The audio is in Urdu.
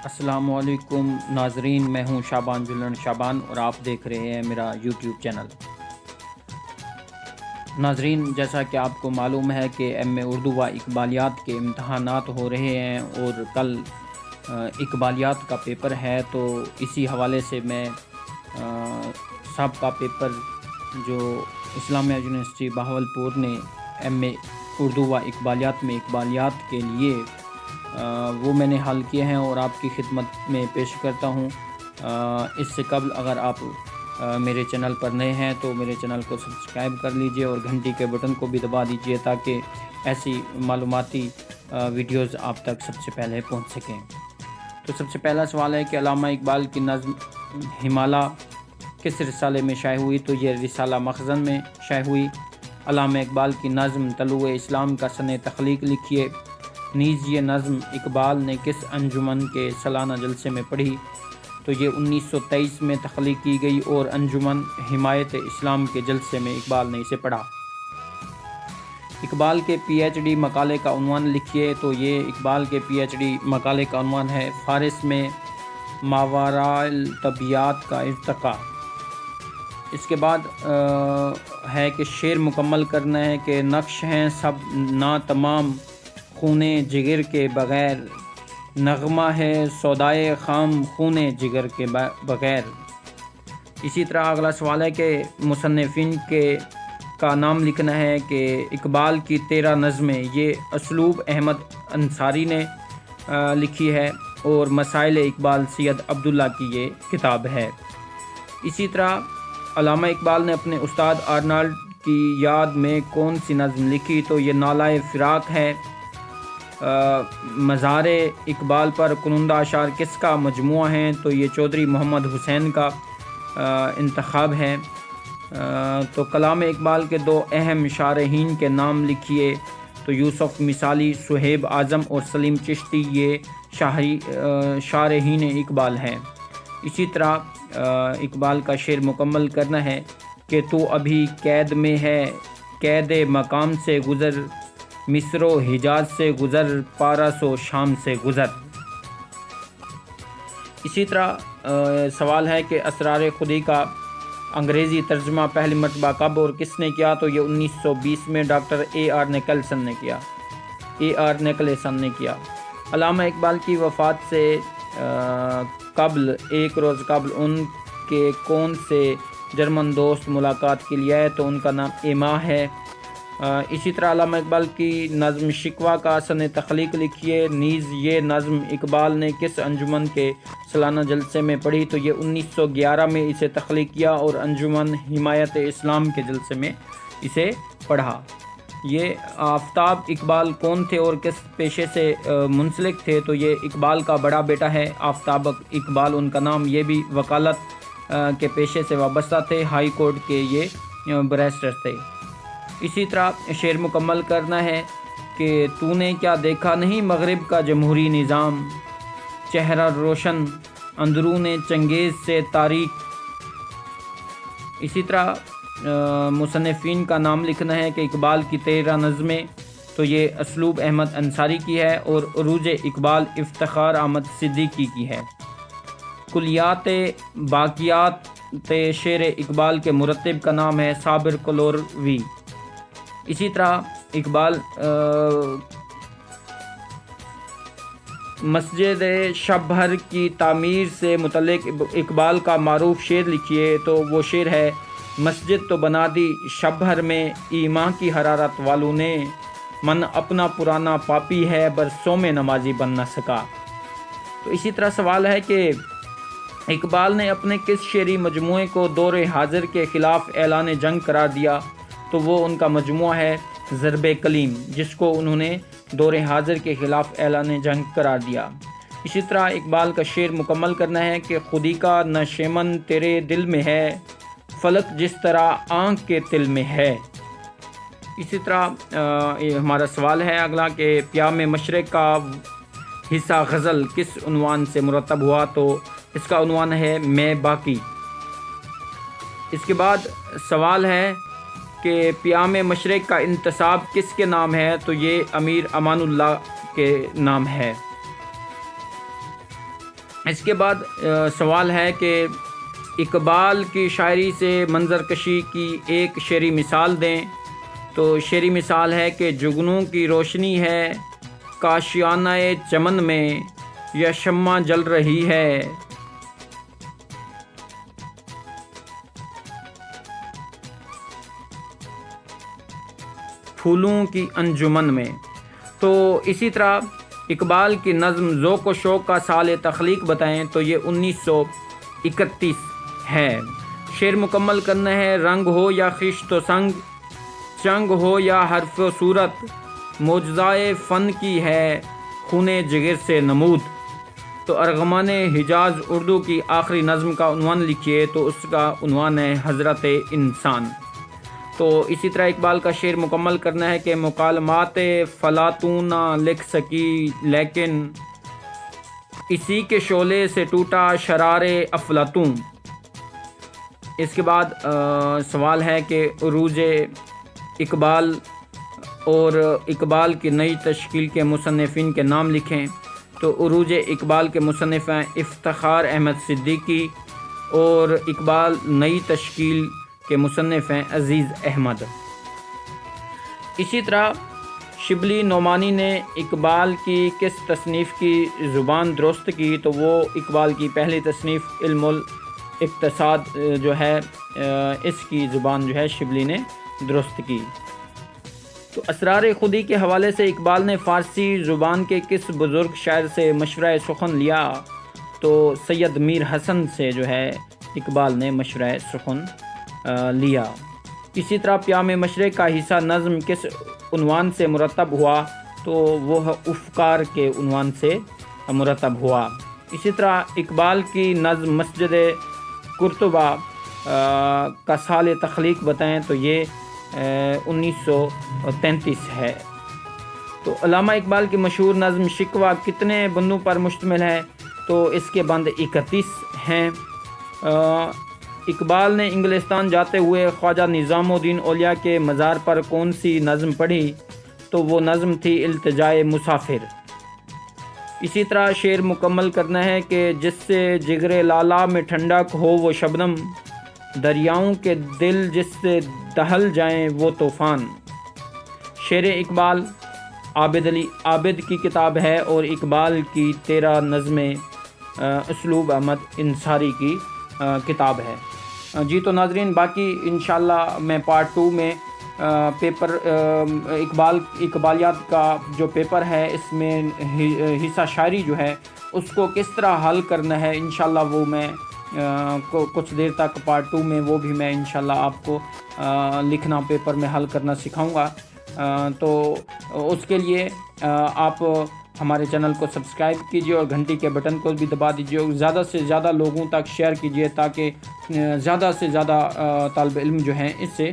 السلام علیکم ناظرین، میں ہوں شابان جلن شابان اور آپ دیکھ رہے ہیں میرا یوٹیوب چینل۔ ناظرین، جیسا کہ آپ کو معلوم ہے کہ ایم اے اردو و اقبالیات کے امتحانات ہو رہے ہیں اور کل اقبالیات کا پیپر ہے، تو اسی حوالے سے میں سابقہ پیپر جو اسلامیہ یونیورسٹی بہاولپور نے ایم اے اردو و اقبالیات میں اقبالیات کے لیے وہ میں نے حل کیے ہیں اور آپ کی خدمت میں پیش کرتا ہوں۔ اس سے قبل اگر آپ میرے چینل پر نئے ہیں تو میرے چینل کو سبسکرائب کر لیجئے اور گھنٹی کے بٹن کو بھی دبا دیجئے تاکہ ایسی معلوماتی ویڈیوز آپ تک سب سے پہلے پہنچ سکیں۔ تو سب سے پہلا سوال ہے کہ علامہ اقبال کی نظم ہمالہ کس رسالے میں شائع ہوئی؟ تو یہ رسالہ مخزن میں شائع ہوئی۔ علامہ اقبال کی نظم طلوع اسلام کا سن تخلیق لکھیے۔ نیز یہ نظم اقبال نے کس انجمن کے سالانہ جلسے میں پڑھی؟ تو یہ 1923 میں تخلیق کی گئی اور انجمن حمایت اسلام کے جلسے میں اقبال نے اسے پڑھا۔ اقبال کے پی ایچ ڈی مقالے کا عنوان لکھیے۔ تو یہ اقبال کے پی ایچ ڈی مقالے کا عنوان ہے فارس میں ماوراء الطبیعات کا ارتقاء۔ اس کے بعد ہے کہ شعر مکمل کرنا ہے کہ نقش ہیں سب نا تمام خونے جگر کے بغیر، نغمہ ہے سودائے خام خونے جگر کے بغیر۔ اسی طرح اگلا سوال ہے کہ مصنفین کا نام لکھنا ہے کہ اقبال کی 13 نظمیں یہ اسلوب احمد انصاری نے لکھی ہے اور مسائل اقبال سید عبداللہ کی یہ کتاب ہے۔ اسی طرح علامہ اقبال نے اپنے استاد آرنالڈ کی یاد میں کون سی نظم لکھی؟ تو یہ نالہ فراق ہے۔ مزار اقبال پر کنندہ اشعار کس کا مجموعہ ہیں؟ تو یہ چودھری محمد حسین کا انتخاب ہے۔ تو کلام اقبال کے 2 اہم شارحین کے نام لکھیے۔ تو یوسف مثالی، صہیب اعظم اور سلیم چشتی یہ شارحین اقبال ہیں۔ اسی طرح اقبال کا شعر مکمل کرنا ہے کہ تو ابھی قید میں ہے، قید مقام سے گزر، مصر و حجاز سے گزر، پارس و شام سے گزر۔ اسی طرح سوال ہے کہ اسرار خودی کا انگریزی ترجمہ پہلی مرتبہ کب اور کس نے کیا؟ تو یہ 1920 میں ڈاکٹر اے آر نیکلسن نے کیا۔ علامہ اقبال کی وفات سے قبل ایک روز قبل ان کے کون سے جرمن دوست ملاقات کے لیے آئے؟ تو ان کا نام ایما ہے۔ اسی طرح علامہ اقبال کی نظم شکوہ کا سن تخلیق لکھیے۔ نیز یہ نظم اقبال نے کس انجمن کے سالانہ جلسے میں پڑھی؟ تو یہ 1911 میں اسے تخلیق کیا اور انجمن حمایت اسلام کے جلسے میں اسے پڑھا۔ یہ آفتاب اقبال کون تھے اور کس پیشے سے منسلک تھے؟ تو یہ اقبال کا بڑا بیٹا ہے آفتاب اقبال، ان کا نام۔ یہ بھی وکالت کے پیشے سے وابستہ تھے، ہائی کورٹ کے یہ بیرسٹر تھے۔ اسی طرح شعر مکمل کرنا ہے کہ تو نے کیا دیکھا نہیں مغرب کا جمہوری نظام، چہرہ روشن اندرون چنگیز سے تاریک۔ اسی طرح مصنفین کا نام لکھنا ہے کہ اقبال کی 13 نظمیں تو یہ اسلوب احمد انصاری کی ہے اور عروج اقبال افتخار احمد صدیقی کی ہے۔ کلیات باقیات شعر اقبال کے مرتب کا نام ہے صابر کلوروی۔ اسی طرح اقبال مسجد شب بھر کی تعمیر سے متعلق اقبال کا معروف شعر لکھیے۔ تو وہ شعر ہے مسجد تو بنا دی شب بھر میں ایمان کی حرارت والوں نے، من اپنا پرانا پاپی ہے برسوں میں نمازی بن نہ سکا۔ تو اسی طرح سوال ہے کہ اقبال نے اپنے کس شعری مجموعے کو دور حاضر کے خلاف اعلان جنگ قرار دیا؟ تو وہ ان کا مجموعہ ہے ضرب کلیم، جس کو انہوں نے دور حاضر کے خلاف اعلان جنگ قرار دیا۔ اسی طرح اقبال کا شعر مکمل کرنا ہے کہ خودی کا نشیمن تیرے دل میں ہے، فلک جس طرح آنکھ کے تل میں ہے۔ اسی طرح ہمارا سوال ہے اگلا کہ پیام مشرق کا حصہ غزل کس عنوان سے مرتب ہوا؟ تو اس کا عنوان ہے میں باقی۔ اس کے بعد سوال ہے کہ پیام مشرق کا انتصاب کس کے نام ہے؟ تو یہ امیر امان اللہ کے نام ہے۔ اس کے بعد سوال ہے کہ اقبال کی شاعری سے منظر کشی کی ایک شعری مثال دیں. تو شعری مثال ہے کہ جگنوں کی روشنی ہے کاشیانہ چمن میں، یا شمع جل رہی ہے. پھولوں کی انجمن میں. تو اسی طرح اقبال کی نظم ذوق و شوق کا سال تخلیق بتائیں تو یہ 1931 ہے. شعر مکمل کرنا ہے. رنگ ہو یا خشت و سنگ، چنگ ہو یا حرف و صورت، معجزۂ فن کی ہے خون جگر سے نمود. تو ارغمان حجاز اردو کی آخری نظم کا عنوان لکھیے تو اس کا عنوان ہے حضرت انسان. تو اسی طرح اقبال کا شعر مکمل کرنا ہے کہ مکالمات فلاطون نہ لکھ سکی، لیکن اسی کے شعلے سے ٹوٹا شرار افلاطون. اس کے بعد سوال ہے کہ عروج اقبال اور اقبال کی نئی تشکیل کے مصنفین کے نام لکھیں. تو عروج اقبال کے مصنف ہیں افتخار احمد صدیقی، اور اقبال نئی تشکیل کے مصنف ہیں عزیز احمد. اسی طرح شبلی نعمانی نے اقبال کی کس تصنیف کی زبان درست کی؟ تو وہ اقبال کی پہلی تصنیف علم الاقتصاد جو ہے اس کی زبان جو ہے شبلی نے درست کی. تو اسرار خودی کے حوالے سے اقبال نے فارسی زبان کے کس بزرگ شاعر سے مشورہ سخن لیا؟ تو سید میر حسن سے جو ہے اقبال نے مشورہ سخن لیا. اسی طرح پیام مشرق کا حصہ نظم کس عنوان سے مرتب ہوا؟ تو وہ افکار کے عنوان سے مرتب ہوا. اسی طرح اقبال کی نظم مسجد قرطبہ کا سال تخلیق بتائیں تو یہ 1933 ہے. تو علامہ اقبال کی مشہور نظم شکوہ کتنے بندوں پر مشتمل ہے؟ تو اس کے بند 31 ہیں. اقبال نے انگلستان جاتے ہوئے خواجہ نظام الدین اولیاء کے مزار پر کون سی نظم پڑھی؟ تو وہ نظم تھی التجائے مسافر. اسی طرح شعر مکمل کرنا ہے کہ جس سے جگر لالا میں ٹھنڈک ہو وہ شبنم، دریاؤں کے دل جس سے دہل جائیں وہ طوفان. شعر اقبال عابد علی عابد کی کتاب ہے، اور اقبال کی 13 نظمیں اسلوب احمد انصاری کی کتاب ہے. جی تو ناظرین، باقی انشاءاللہ میں پارٹ 2 میں پیپر اقبالیات کا جو پیپر ہے اس میں حصہ شاعری جو ہے اس کو کس طرح حل کرنا ہے انشاءاللہ وہ میں کچھ دیر تک پارٹ 2 میں وہ بھی میں انشاءاللہ آپ کو لکھنا پیپر میں حل کرنا سکھاؤں گا. تو اس کے لیے آپ ہمارے چینل کو سبسکرائب کیجیے اور گھنٹی کے بٹن کو بھی دبا دیجیے، اور زیادہ سے زیادہ لوگوں تک شیئر کیجیے تاکہ زیادہ سے زیادہ طالب علم جو ہیں اس سے